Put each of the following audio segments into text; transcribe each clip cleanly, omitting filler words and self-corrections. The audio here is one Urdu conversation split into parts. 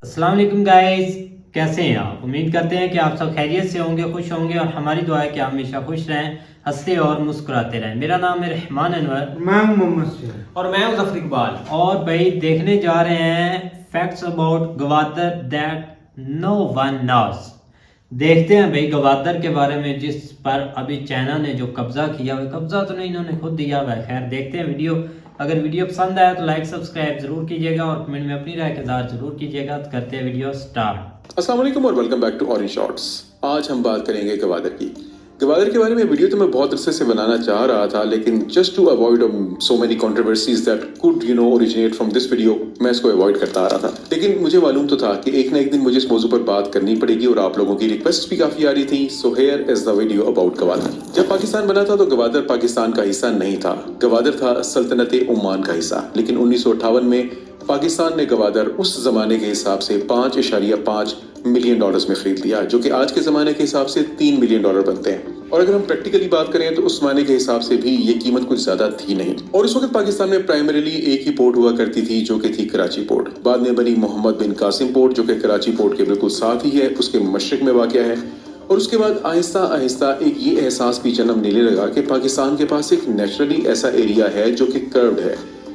السلام علیکم گائز، کیسے ہیں آپ؟ امید کرتے ہیں کہ آپ سب خیریت سے ہوں گے، خوش ہوں گے، اور ہماری دعا ہے کہ آپ ہمیشہ خوش رہیں، ہنستے اور مسکراتے رہیں۔ میرا نام ہے رحمان انور، میں ہوں محمد سے، اور میں ہوں ظفر اقبال۔ اور بھائی دیکھنے جا رہے ہیں facts about Gwadar that no one knows. دیکھتے ہیں بھائی گوادر کے بارے میں، جس پر ابھی چائنا نے جو قبضہ کیا ہوا، قبضہ تو نہیں انہوں نے خود دیا ہوا ہے۔ خیر دیکھتے ہیں ویڈیو۔ اگر ویڈیو پسند آیا تو لائک سبسکرائب ضرور کیجیے گا، اور کمنٹ میں اپنی رائے کا اظہار ضرور کیجیے گا۔ کرتے ہیں ویڈیو سٹارٹ۔ السلام علیکم اور welcome back to Orange Shorts. آج ہم بات کریں گے گوادر کی۔ گوادر کے بارے میں ویڈیو تو میں بہت عرصے سے بنانا چاہ رہا تھا، لیکن just to avoid so many controversies that could originate from this video, میں اس کو اوائڈ کرتا آ رہا تھا۔ لیکن مجھے معلوم تو تھا کہ ایک نہ ایک دن مجھے اس موضوع پر بات کرنی پڑے گی، اور آپ لوگوں کی ریکویسٹ بھی کافی آ رہی تھی۔ So here is the video about Gwadar. جب پاکستان بنا تھا تو گوادر پاکستان کا حصہ نہیں تھا، گوادر تھا سلطنت عمان کا حصہ۔ لیکن 1958 میں پاکستان نے گوادر اس زمانے کے حساب سے $5.5 ملین میں خرید لیا، جو کہ آج کے زمانے کے حساب سے $3 ملین بنتے ہیں۔ اور اگر ہم پریکٹیکلی بات کریں تو اس زمانے کے حساب سے بھی یہ قیمت کچھ زیادہ تھی نہیں۔ اور اس وقت پاکستان میں پرائمریلی ایک ہی پورٹ ہوا کرتی تھی، جو کہ تھی کراچی پورٹ۔ بعد میں بنی محمد بن قاسم پورٹ، جو کہ کراچی پورٹ کے بالکل ساتھ ہی ہے، اس کے مشرق میں واقع ہے۔ اور اس کے بعد آہستہ آہستہ ایک یہ احساس بھی جنم لینے لگا کہ پاکستان کے پاس ایک نیچرلی ایسا ایریا ہے جو کہ کروڈ ہے۔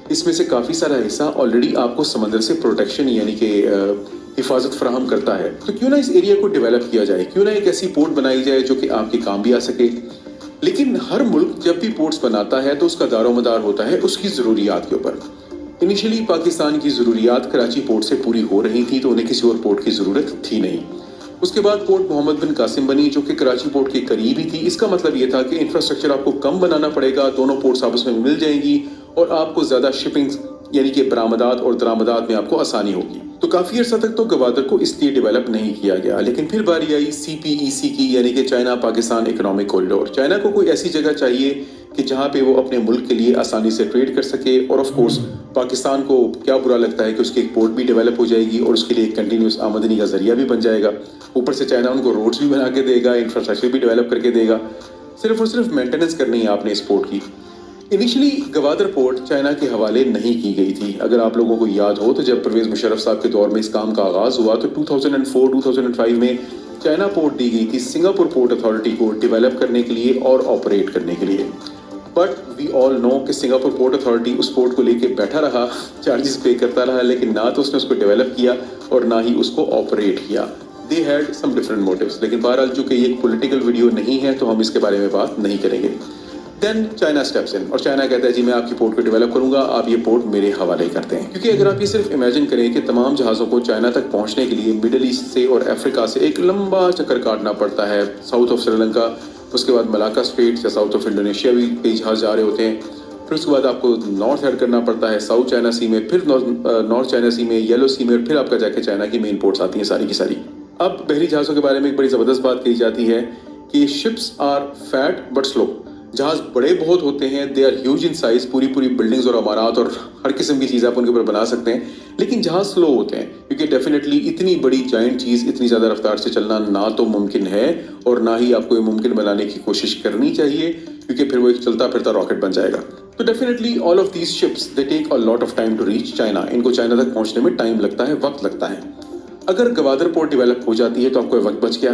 اس میں سے کافی سارا حصہ آلریڈی آپ کو سمندر سے پروٹیکشن یعنی کہ حفاظت فراہم کرتا ہے، تو کیوں نہ اس ایریا کو ڈیولپ کیا جائے، کیوں نہ ایک ایسی پورٹ بنائی جائے جو کہ آپ کے کام بھی آ سکے۔ لیکن ہر ملک جب بھی پورٹس بناتا ہے تو اس کا دار و مدار ہوتا ہے اس کی ضروریات کے اوپر۔ انیشلی پاکستان کی ضروریات کراچی پورٹ سے پوری ہو رہی تھی، تو انہیں کسی اور پورٹ کی ضرورت تھی نہیں۔ اس کے بعد پورٹ محمد بن قاسم بنی، جو کہ کراچی پورٹ کے قریب ہی تھی۔ اس کا مطلب یہ تھا کہ انفراسٹرکچر آپ کو کم بنانا پڑے گا، دونوں پورٹس آپس میں مل جائیں گی، اور آپ کو زیادہ شپنگ یعنی کہ برآمدات اور درآمدات میں آپ کو آسانی ہوگی۔ تو کافی عرصہ تک تو گوادر کو اس لیے ڈیولپ نہیں کیا گیا، لیکن پھر باری آئی CPEC کی، یعنی کہ China Pakistan economic corridor. China کو کوئی ایسی جگہ چاہیے کہ جہاں پہ وہ اپنے ملک کے لیے آسانی سے ٹریڈ کر سکے، اور آف کورس پاکستان کو کیا برا لگتا ہے کہ اس کی ایک پورٹ بھی ڈیولپ ہو جائے گی، اور اس کے لیے ایک کنٹینیوس آمدنی کا ذریعہ بھی بن جائے گا۔ اوپر سے چائنا ان کو روڈز بھی بنا کے دے گا، انفراسٹرکچر بھی ڈیولپ کر کے دے گا، صرف اور صرف مینٹیننس کرنی ہے آپ نے اس پورٹ کی۔ انیشلی گوادر پورٹ چائنا کے حوالے نہیں کی گئی تھی۔ اگر آپ لوگوں کو یاد ہو تو جب پرویز مشرف صاحب کے دور میں اس کام کا آغاز ہوا تو 2004-2005 میں چائنا پورٹ دی گئی تھی سنگاپور پورٹ اتھارٹی کو ڈیولپ کرنے کے لیے اور آپریٹ کرنے کے لیے۔ بٹ وی آل نو کہ سنگاپور پورٹ اتھارٹی اس پورٹ کو لے کے بیٹھا رہا، چارجز پے کرتا رہا، لیکن نہ تو اس نے اس کو ڈیولپ کیا اور نہ ہی اس کو آپریٹ کیا۔ They had some different motives، لیکن بہرحال چونکہ یہ ایک پولیٹیکل ویڈیو نہیں ہے تو ہم اس کے بارے میں بات نہیں کریں گے۔ دین چائنا اسٹیپس ان، اور چائنا کہتا ہے جی میں آپ کی پورٹ کو ڈیولپ کروں گا، آپ یہ پورٹ میرے حوالے کرتے ہیں۔ کیونکہ اگر آپ یہ صرف امیجن کریں کہ تمام جہازوں کو چائنا تک پہنچنے کے لیے مڈل ایسٹ سے اور افریقہ سے ایک لمبا چکر کاٹنا پڑتا ہے، ساؤتھ آف سری لنکا، اس کے بعد ملاکا اسٹریٹ یا ساؤتھ آف انڈونیشیا بھی کئی جہاز جا رہے ہوتے ہیں، پھر اس کے بعد آپ کو نارتھ ایڈ کرنا پڑتا ہے ساؤتھ چائنا سی میں، پھر نارتھ چائنا سی میں، یلو سی میں، اور پھر آپ کا جا کے چائنا کی مین پورٹس آتی ہیں ساری کی ساری۔ اب بحری جہازوں کے بارے میں ایک بڑی زبردست بات کہی جاتی ہے کہ ships are fat but slow. جہاز بڑے بہت ہوتے ہیں، they are huge in size, پوری بلڈنگز اور عمارات اور ہر قسم کی چیز آپ ان کے اوپر بنا سکتے ہیں، لیکن جہاز سلو ہوتے ہیں، کیونکہ ڈیفینیٹلی اتنی بڑی جائنٹ چیز اتنی زیادہ رفتار سے چلنا نہ تو ممکن ہے، اور نہ ہی آپ کو یہ ممکن بنانے کی کوشش کرنی چاہیے، کیونکہ پھر وہ ایک چلتا پھرتا راکٹ بن جائے گا۔ تو definitely all of these ships they take a lot of time to reach China. ان کو چائنا تک پہنچنے میں ٹائم لگتا ہے، وقت لگتا ہے۔ اگر گوادر پورٹ ڈیولپ ہو جاتی ہے تو آپ کو وقت بچ گیا،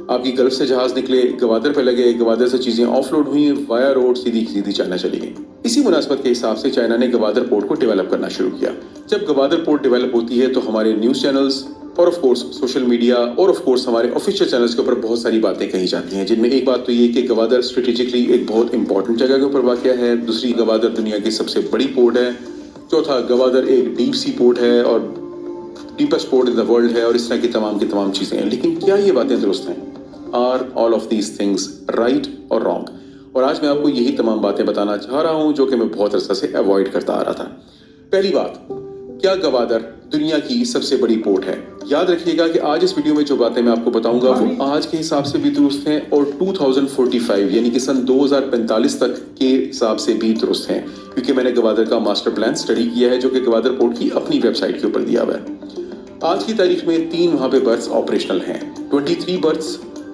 آپ کی گلف سے جہاز نکلے، گوادر پہ لگے، گوادر سے چیزیں آف لوڈ ہوئیں، وایا روڈ سیدھی چائنا چلی گئی۔ اسی مناسبت کے حساب سے چائنا نے گوادر پورٹ کو ڈیولپ کرنا شروع کیا۔ جب گوادر پورٹ ڈیولپ ہوتی ہے تو ہمارے نیوز چینلز اور آف کورس سوشل میڈیا اور آف کورس ہمارے آفیشیل چینلز کے اوپر بہت ساری باتیں کہی جاتی ہیں، جن میں ایک بات تو یہ کہ گوادر اسٹریٹجکلی ایک بہت امپورٹنٹ جگہ کے اوپر واقع ہے، دوسری گوادر دنیا کی سب سے بڑی پورٹ ہے، چوتھا گوادر ایک ڈیپ سی پورٹ ہے اور deepest port in the world ہے، اور اس طرح کی تمام چیزیں ہیں۔ لیکن کیا یہ باتیں درست ہیں؟ Are all of these things right or wrong? اور آج میں آپ کو یہی تمام باتیں بتانا چاہ رہا ہوں جو کہ میں بہت عرصہ سے اوائڈ کرتا آ رہا تھا۔ پہلی بات، کیا گوادر دنیا کی سب سے بڑی پورٹ ہے؟ یاد رکھیے گا کہ آج اس ویڈیو میں جو باتیں میں آپ کو بتاؤں گا وہ آج کے حساب سے بھی درست ہیں، اور 2045 یعنی کہ سن 2045 تک کے حساب سے بھی درست ہیں، کیونکہ میں نے گوادر کا ماسٹر پلان سٹڈی کیا ہے جو کہ گوادر پورٹ کی اپنی ویب سائٹ کے اوپر دیا ہوا ہے۔ آج کی تاریخ میں 3 وہاں پہ برتھس آپریشنل ہیں، 23 births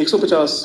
150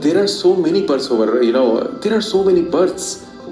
There are so many berths over, there are so many berths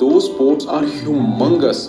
those ports are humongous।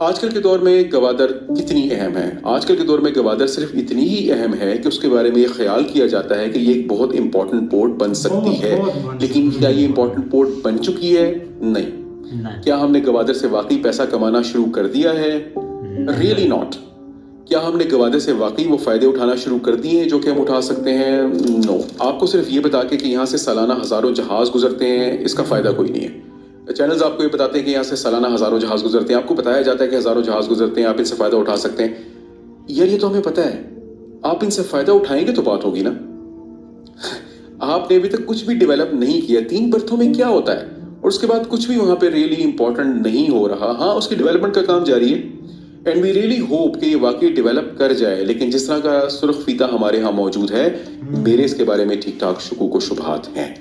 آج کل کے دور میں گوادر کتنی اہم ہے؟ آج کل کے دور میں گوادر صرف اتنی ہی اہم ہے کہ اس کے بارے میں یہ خیال کیا جاتا ہے کہ یہ ایک بہت امپورٹنٹ پورٹ بن سکتی ہے، لیکن کیا یہ امپورٹنٹ پورٹ بن چکی ہے؟ نہیں۔ کیا ہم نے گوادر سے واقعی پیسہ کمانا شروع کر دیا ہے؟ Really not. کیا ہم نے گوادر سے واقعی وہ فائدے اٹھانا شروع کر دیے ہیں جو کہ ہم اٹھا سکتے ہیں؟ نو۔ آپ کو صرف یہ بتا کے کہ یہاں سے سالانہ ہزاروں جہاز گزرتے ہیں، اس کا فائدہ کوئی نہیں ہے۔ چینلز آپ کو یہ بتاتے ہیں کہ یہاں سے سالانہ ہزاروں جہاز گزرتے ہیں، آپ کو بتایا جاتا ہے کہ ہزاروں جہاز گزرتے ہیں، آپ ان سے فائدہ اٹھا سکتے ہیں۔ یار یہ تو ہمیں پتہ ہے، آپ ان سے فائدہ اٹھائیں گے تو بات ہوگی نا۔ آپ نے ابھی تک کچھ بھی ڈیولپ نہیں کیا، 3 برتھوں میں کیا ہوتا ہے، اور اس کے بعد کچھ بھی وہاں پہ ریئلی امپورٹنٹ نہیں ہو رہا۔ ہاں اس کی ڈیولپمنٹ کا کام جاری ہے، اینڈ وی ریئلی ہوپ کہ یہ واقعی ڈیولپ کر جائے، لیکن جس طرح کا سرخ فیتہ ہمارے ہاں موجود ہے، میرے اس کے بارے میں ٹھیک ٹھاک شکوک و شبہات ہیں۔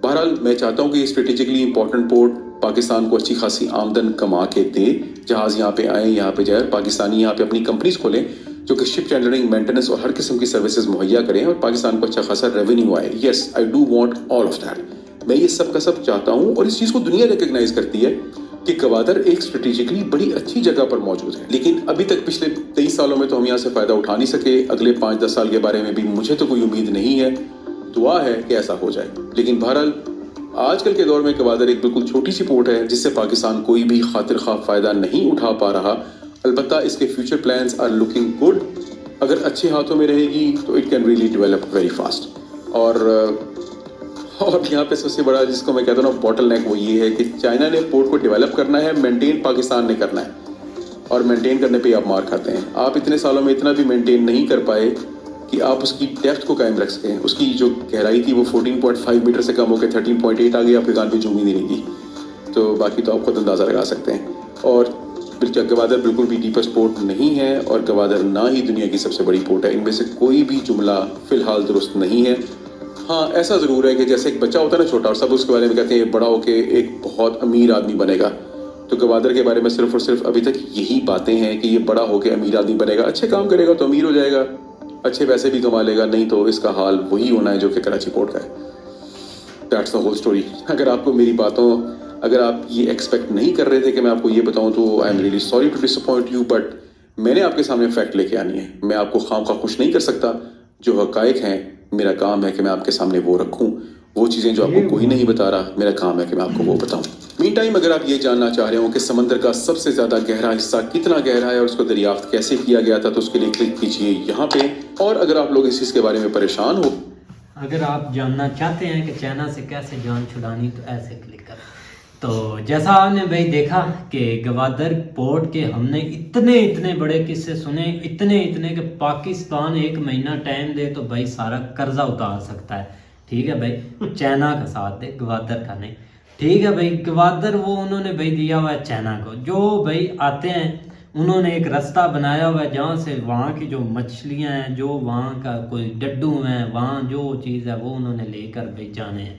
بہرحال میں چاہتا ہوں کہ یہ اسٹریٹجکلی امپورٹنٹ پورٹ پاکستان کو اچھی خاصی آمدن کما کے دے، جہاز یہاں پہ آئیں، یہاں پہ جائیں، پاکستانی یہاں پہ اپنی کمپنیز کھولیں جو کہ شپ چینڈلنگ، مینٹیننس اور ہر قسم کی سروسز مہیا کریں، اور پاکستان کو اچھا خاصا ریونیو آئے۔ Yes I do want all of that, میں یہ سب کا سب چاہتا ہوں، اور اس چیز کو دنیا ریکگنائز کرتی ہے کہ گوادر ایک اسٹریٹجکلی بڑی اچھی جگہ پر موجود ہے، لیکن ابھی تک پچھلے 23 سالوں میں تو ہم یہاں سے فائدہ اٹھا نہیں سکے۔ اگلے 5-10 سال کے بارے میں بھی مجھے تو کوئی امید نہیں ہے، دعا ہے کہ ایسا ہو جائے۔ لیکن بہرحال آج کل کے دور میں گوادر ایک بالکل چھوٹی سی پورٹ ہے جس سے پاکستان کوئی بھی خاطر خواہ فائدہ نہیں اٹھا پا رہا، البتہ اس کے future plans are looking good. اگر اچھے ہاتھوں میں رہے گی تو it can really develop very fast. اور یہاں پہ سب سے بڑا جس کو میں کہتا ہوں نا باٹل نیک، وہ یہ ہے کہ چائنا نے پورٹ کو ڈیولپ کرنا ہے، مینٹین پاکستان نے کرنا ہے، اور مینٹین کرنے پہ آپ مار کھاتے ہیں۔ آپ اتنے سالوں میں اتنا بھی مینٹین نہیں کر پائے کہ آپ اس کی ڈیپتھ کو قائم رکھ سکیں۔ اس کی جو گہرائی تھی وہ 14.5 میٹر سے کم ہو کے 13.8 آ گئی، آپ کے کان پہ چونگی نہیں رہی، تو باقی تو آپ خود اندازہ لگا سکتے ہیں۔ اور گوادر بالکل بھی ڈیپسٹ پورٹ نہیں ہے، اور گوادر نہ ہی دنیا کی سب سے بڑی پورٹ ہے۔ ان میں سے کوئی بھی جملہ فی الحال درست نہیں ہے۔ ہاں ایسا ضرور ہے کہ جیسے ایک بچہ ہوتا ہے نا چھوٹا، اور سب اس کے بارے میں کہتے ہیں یہ بڑا ہو کے ایک بہت امیر آدمی بنے گا، تو گوادر کے بارے میں صرف اور صرف ابھی تک یہی باتیں ہیں کہ یہ بڑا ہو کے امیر آدمی بنے گا، اچھے کام کرے گا تو امیر ہو جائے گا، اچھے پیسے بھی کما لے گا، نہیں تو اس کا حال وہی ہونا ہے جو کہ کراچی پورٹ کا ہے۔ That's the whole story. اگر آپ کو میری باتوں، اگر آپ یہ ایکسپیکٹ نہیں کر رہے تھے کہ میں آپ کو یہ بتاؤں تو I am really sorry to disappoint you, but میں نے آپ کے سامنے فیکٹ لے کے آنی ہے۔ میں آپ کو خام خواہ خوش نہیں کر سکتا، جو حقائق ہیں میرا کام ہے کہ میں آپ کے سامنے وہ رکھوں، وہ چیزیں جو آپ کو کوئی نہیں بتا رہا میرا کام ہے کہ میں آپ کو وہ بتاؤں۔ مین ٹائم اگر آپ یہ جاننا چاہ رہے ہوں کہ سمندر کا سب سے زیادہ گہرا حصہ کتنا گہرا ہے اور اس کو دریافت کیسے کیا گیا تھا، تو اس کے لیے کلک کیجیے یہاں پہ۔ اور اگر آپ لوگ اس چیز کے بارے میں پریشان ہو، اگر آپ جاننا چاہتے ہیں کہ چائنا سے کیسے جان چھڑانی، تو ایسے کلک کریں۔ تو جیسا آپ نے بھائی دیکھا کہ گوادر پورٹ کے ہم نے اتنے بڑے قصے سنے، اتنے کہ پاکستان 1 مہینہ ٹائم دے تو بھائی سارا قرضہ اتار سکتا ہے۔ ٹھیک ہے بھائی، چائنا کا ساتھ دے، گوادر کا نہیں۔ ٹھیک ہے بھائی، گوادر وہ انہوں نے بھائی دیا ہوا ہے چائنا کو، جو بھائی آتے ہیں انہوں نے ایک رستہ بنایا ہوا ہے جہاں سے وہاں کی جو مچھلیاں ہیں، جو وہاں کا کوئی ڈڈو ہیں، وہاں جو چیز ہے وہ انہوں نے لے کر بھائی جانے ہیں۔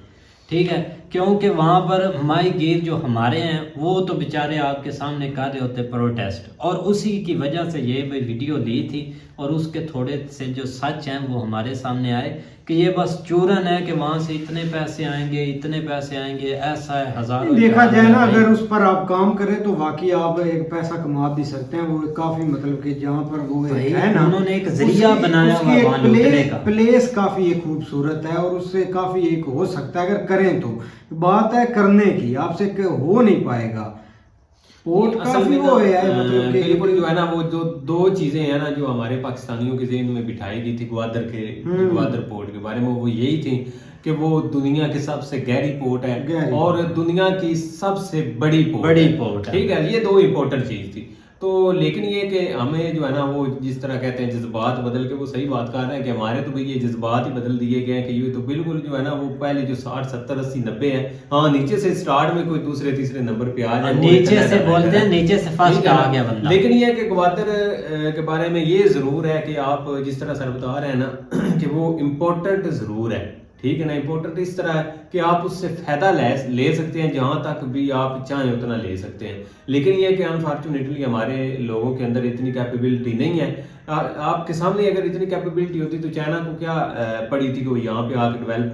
ٹھیک ہے، کیونکہ وہاں پر ماہی گیر جو ہمارے ہیں وہ تو بیچارے آپ کے سامنے کر رہے ہوتے پروٹیسٹ، اور اسی کی وجہ سے یہ بھائی ویڈیو لی تھی، اور اس کے تھوڑے سے جو سچ ہیں وہ ہمارے سامنے آئے کہ یہ بس چورن ہے کہ وہاں سے اتنے پیسے آئیں گے، ایسا ہے، ہزاروں دیکھا جائے نا اگر اس پر آپ کام کریں تو واقعی آپ ایک پیسہ کما بھی سکتے ہیں۔ وہ کافی مطلب کہ جہاں پر وہ ہے نا، انہوں نے ایک ذریعہ بنایا ہوا وہاں لوٹنے کا، پلیس کافی ایک خوبصورت ہے، اور اس سے کافی ایک ہو سکتا ہے اگر کریں تو۔ بات ہے کرنے کی، آپ سے ہو نہیں پائے گا۔ پورٹ کافی وہ ہے مطلب کہ بالکل جو ہے نا، وہ جو 2 چیزیں ہیں نا جو ہمارے پاکستانیوں کے ذہن میں بٹھائی گئی تھی گوادر پورٹ کے بارے میں، وہ یہی تھی کہ وہ دنیا کی سب سے گہری پورٹ ہے اور دنیا کی سب سے بڑی پورٹ ہے۔ ٹھیک ہے، یہ 2 امپورٹنٹ چیز تھی۔ تو لیکن یہ کہ ہمیں جو ہے نا وہ جس طرح کہتے ہیں جذبات بدل کے، وہ صحیح بات کر رہے ہیں کہ ہمارے تو یہ جذبات ہی بدل دیے گئے ہیں کہ یہ تو بالکل جو ہے نا وہ پہلے جو 60 70 80 90 ہے، ہاں نیچے سے سٹارٹ میں کوئی دوسرے تیسرے نمبر پہ آ جائے، نیچے سے بولتے ہیں، نیچے سے فرسٹ آ گیا بندہ۔ لیکن یہ کہ گوادر کے بارے میں یہ ضرور ہے کہ آپ جس طرح سر بتا رہے ہیں نا کہ وہ امپورٹنٹ ضرور ہے۔ ٹھیک ہے نا، امپورٹنٹ اس طرح ہے کہ آپ اس سے فائدہ لے سکتے ہیں، جہاں تک بھی آپ چاہیں اتنا لے سکتے ہیں۔ لیکن یہ کہ انفارچونیٹلی ہمارے لوگوں کے اندر اتنی کیپیبلٹی نہیں ہے آپ کے سامنے اگر اتنی کیپیبلٹی ہوتی تو چائنا کو کیا پڑی تھی کہ وہ یہاں پہ آ کے ڈیولپ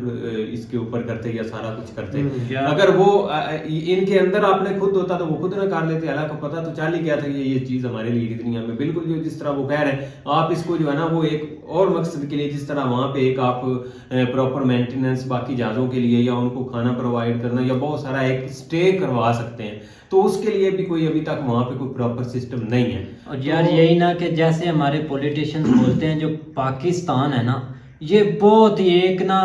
اس کے اوپر کرتے یا سارا کچھ کرتے. اگر وہ ان کے اندر آپ نے خود ہوتا تو وہ خود نہ کر لیتے. حالانکہ پتہ تو چل ہی گیا تھا کہ یہ چیز ہمارے لیے کتنی ہمیں بالکل جو جس طرح وہ کہہ رہے ہیں آپ اس کو جو ہے نا وہ ایک اور مقصد کے لیے جس طرح وہاں پہ ایک آپ پراپر مینٹیننس باقی جہازوں کے لیے یا ان کو کھانا پرووائڈ کرنا یا بہت سارا ایک اسٹے کروا سکتے ہیں تو اس کے لیے بھی کوئی ابھی تک وہاں پہ کوئی پراپر سسٹم نہیں ہے. اور یار یہی نا کہ جیسے ہمارے پولیٹیشین بولتے ہیں جو پاکستان ہے نا یہ بہت ہی ایک نا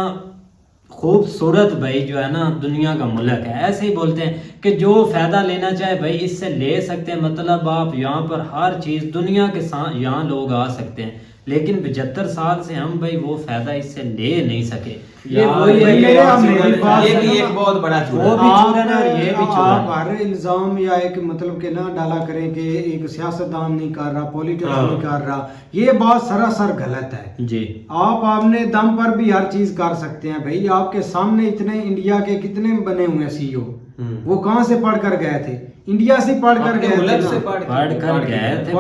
خوبصورت بھائی جو ہے نا دنیا کا ملک ہے. ایسے ہی بولتے ہیں کہ جو فائدہ لینا چاہے بھائی اس سے لے سکتے ہیں. مطلب آپ یہاں پر ہر چیز دنیا کے ساتھ یہاں لوگ آ سکتے ہیں لیکن 75 سال سے ہم بھائی وہ فائدہ اس سے لے نہیں سکے. یہ بھی ایک بہت بڑا آپ ہر الزام یا ایک مطلب کہ نہ ڈالا کریں کہ ایک سیاستدان نہیں کر رہا پولیٹکس نہیں کر رہا. یہ بات سراسر غلط ہے جی. آپ اپنے دم پر بھی ہر چیز کر سکتے ہیں. بھائی آپ کے سامنے اتنے انڈیا کے کتنے بنے ہوئے ہیں سی او وہ کہاں سے پڑھ کر گئے تھے؟ انڈیا سے پڑھ کر گئے تھے.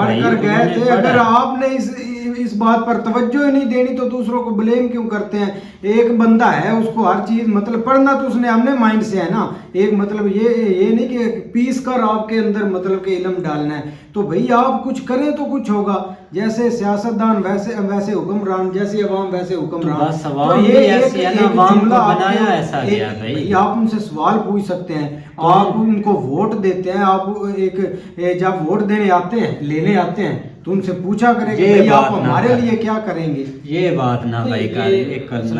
اگر آپ نے اس بات پر توجہ ہی نہیں دینی تو دوسروں کو بلیم کیوں کرتے ہیں؟ ایک بندہ ہے اس کو ہر چیز مطلب پڑھنا تو اس نے اپنے مائنڈ سے ہے نا. ایک مطلب یہ نہیں کہ پیس کر آپ کے اندر مطلب کہ علم ڈالنا ہے. تو بھئی آپ کچھ کریں تو کچھ ہوگا. جیسے سیاستدان ویسے حکمران، جیسے عوام ویسے حکمران. تو یہ آپ ان سے سوال پوچھ سکتے ہیں. آپ ان کو ووٹ دیتے ہیں. آپ ایک جب ووٹ دینے آتے ہیں لینے آتے ہیں تو ان سے پوچھا کریں کہ بھئی آپ ہمارے لیے کیا کریں گے. یہ بات نہ بھائی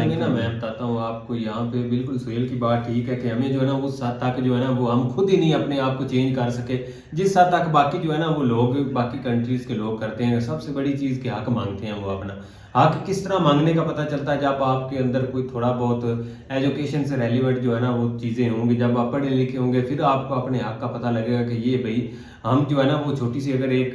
میں بتاتا ہوں آپ کو یہاں پہ بالکل سہیل کی بات ٹھیک ہے کہ ہمیں جو ہے نا اس حد تک جو ہے نا وہ ہم خود ہی نہیں اپنے آپ کو چینج کر سکے جس حد تک باقی جو ہے نا وہ لوگ باقی کنٹریز کے لوگ کرتے ہیں. سب سے بڑی چیز کہ حق مانگتے ہیں. وہ اپنا حق کس طرح مانگنے کا پتہ چلتا ہے جب آپ کے اندر کوئی تھوڑا بہت ایجوکیشن سے ریلیونٹ جو ہے نا وہ چیزیں ہوں گی. جب آپ پڑھے لکھے ہوں گے پھر آپ کو اپنے حق کا پتہ لگے گا کہ یہ بھائی ہم جو ہے نا وہ چھوٹی سی اگر ایک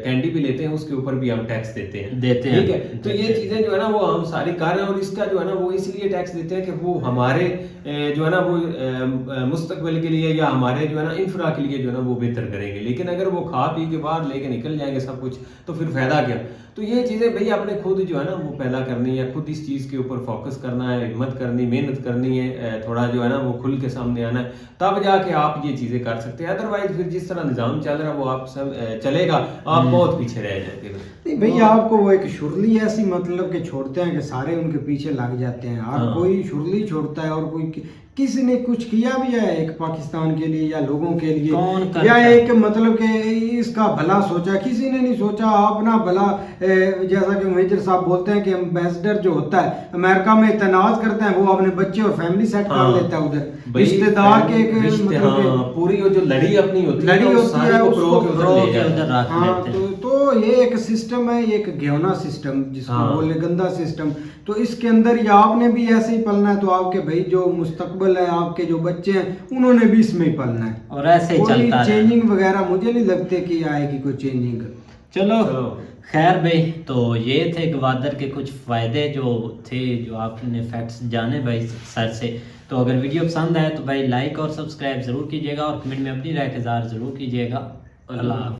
کینڈی بھی لیتے ہیں اس کے اوپر بھی ہم ٹیکس دیتے ہیں. ٹھیک ہے. تو یہ چیزیں جو ہے نا وہ ہم ساری کر رہے ہیں اور اس کا جو ہے نا وہ اس لیے ٹیکس دیتے ہیں کہ وہ ہمارے جو ہے نا وہ مستقبل کے لیے یا ہمارے جو ہے نا انفرا کے لیے جو ہے نا وہ بہتر کریں گے. لیکن اگر وہ کھا پی کے باہر لے کے نکل جائیں گے سب کچھ تو پھر فائدہ کیا؟ تو یہ چیزیں بھئی آپ نے خود جو ہے نا وہ پیدا کرنی ہے. خود اس چیز کے اوپر فوکس کرنا ہے، ہمت کرنی، محنت کرنی ہے، تھوڑا جو ہے نا وہ کھل کے سامنے آنا ہے. تب جا کے آپ یہ چیزیں کر سکتے ہیں. ادروائز پھر جس طرح نظام چل رہا ہے وہ آپ سب چلے گا آپ بہت پیچھے رہ جاتے ہیں. نہیں بھئی آپ کو وہ ایک شرلی ایسی مطلب کہ چھوڑتے ہیں کہ سارے ان کے پیچھے لگ جاتے ہیں. ہر کوئی شرلی چھوڑتا ہے اور کوئی کسی نے کچھ کیا بھی ہے ایک پاکستان کے لیے یا لوگوں کے لیے یا ایک مطلب کہ اس کا بھلا سوچا؟ کسی نے نہیں سوچا. اپنا بھلا جیسا کہ میجر صاحب بولتے ہیں کہ ایمبیسڈر جو ہوتا ہے امریکہ میں تنازع کرتے ہیں وہ اپنے بچے اور فیملی سیٹ کر لیتا ہے ادھر رشتہ دار کے پوری جو لڑی اپنی ہوتی ہے تو یہ ایک سسٹم ہے، یہ ایک گھیونا سسٹم جس کو بولے گندا سسٹم. تو اس کے اندر یا آپ نے بھی ایسے ہی پلنا ہے تو آپ کے بھائی جو مستقبل ہے آپ کے جو بچے ہیں انہوں نے بھی اس میں ہی پلنا ہے اور ایسے ہی چلتا ہے. چینجنگ وغیرہ مجھے نہیں لگتے کہ آئے گی کوئی چینجنگ. چلو خیر بھائی تو یہ تھے گوادر کے کچھ فائدے جو تھے جو آپ نے فیکٹس جانے بھائی سر سے. تو اگر ویڈیو پسند آئے تو بھائی لائک اور سبسکرائب ضرور کیجیے گا اور کمنٹ میں اپنی رائے کا اظہار ضرور کیجیے گا. اللہ